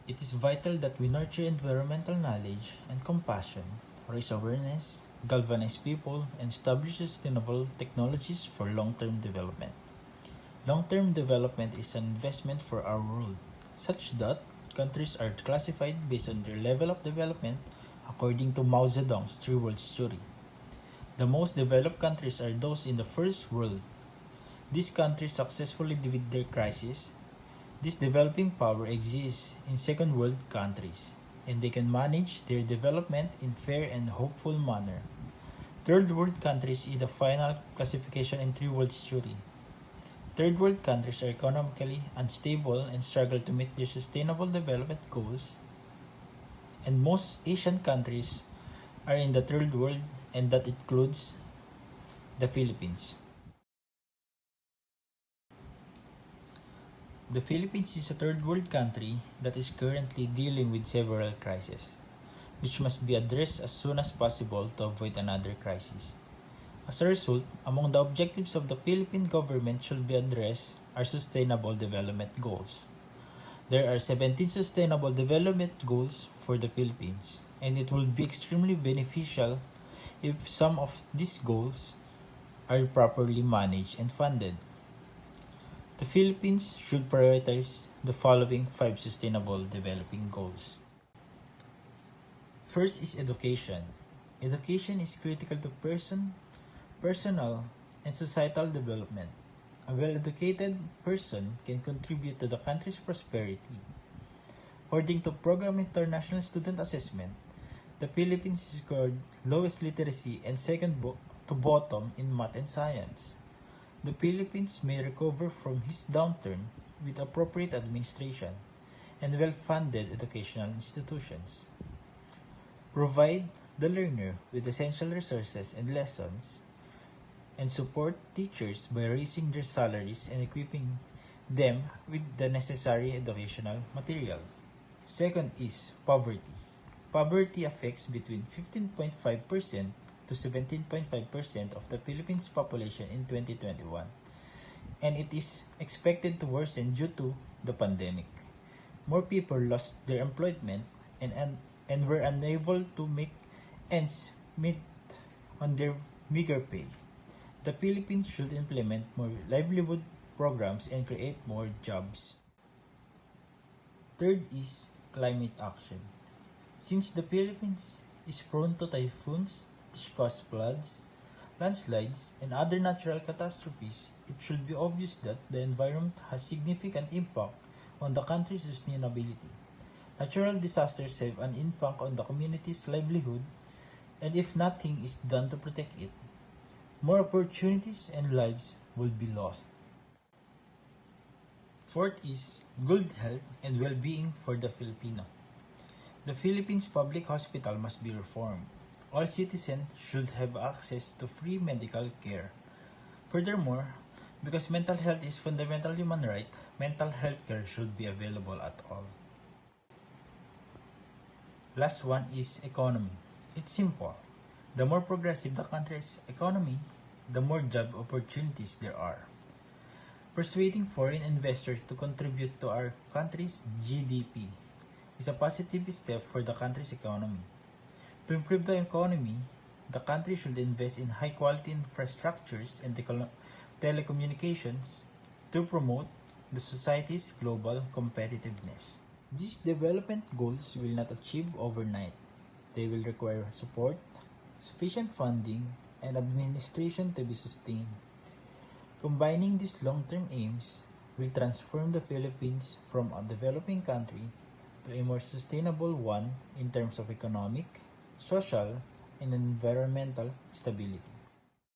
It is vital that we nurture environmental knowledge and compassion, raise awareness, galvanize people, and establish sustainable technologies for long-term development. Long-term development is an investment for our world, such that countries are classified based on their level of development according to Mao Zedong's Three Worlds theory. The most developed countries are those in the first world. These countries successfully deal with their crises. This developing power exists in second world countries, and they can manage their development in fair and hopeful manner. Third world countries is the final classification in Three Worlds theory. Third world countries are economically unstable and struggle to meet their sustainable development goals, and most Asian countries are in the third world, and that includes the Philippines. The Philippines is a third world country that is currently dealing with several crises, which must be addressed as soon as possible to avoid another crisis. As a result, among the objectives of the Philippine government should be addressed are sustainable development goals. There are 17 sustainable development goals for the Philippines, and it will be extremely beneficial if some of these goals are properly managed and funded. The Philippines should prioritize the following 5 sustainable developing goals. First is education. Education is critical to personal, and societal development. A well-educated person can contribute to the country's prosperity. According to Program International Student Assessment, the Philippines scored lowest literacy and second to bottom in math and science. The Philippines may recover from his downturn with appropriate administration and well-funded educational institutions. Provide the learner with essential resources and lessons, and support teachers by raising their salaries and equipping them with the necessary educational materials. Second is poverty. Poverty affects between 15.5% to 17.5% of the Philippines population in 2021, and it is expected to worsen due to the pandemic. More people lost their employment and were unable to make ends meet on their meager pay. The Philippines should implement more livelihood programs and create more jobs. Third is climate action. Since the Philippines is prone to typhoons, which cause floods, landslides, and other natural catastrophes, it should be obvious that the environment has significant impact on the country's sustainability. Natural disasters have an impact on the community's livelihood, and if nothing is done to protect it, more opportunities and lives will be lost. Fourth is good health and well-being for the Filipino. The Philippines public hospital must be reformed. All citizens should have access to free medical care. Furthermore, because mental health is fundamental human right, mental health care should be available at all. Last one is economy. It's simple. The more progressive the country's economy, the more job opportunities there are. Persuading foreign investors to contribute to our country's GDP is a positive step for the country's economy. To improve the economy, the country should invest in high-quality infrastructures and telecommunications to promote the society's global competitiveness. These development goals will not achieve overnight. They will require support, sufficient funding, and administration to be sustained. Combining these long-term aims will transform the Philippines from a developing country to a more sustainable one in terms of economic, social, and environmental stability.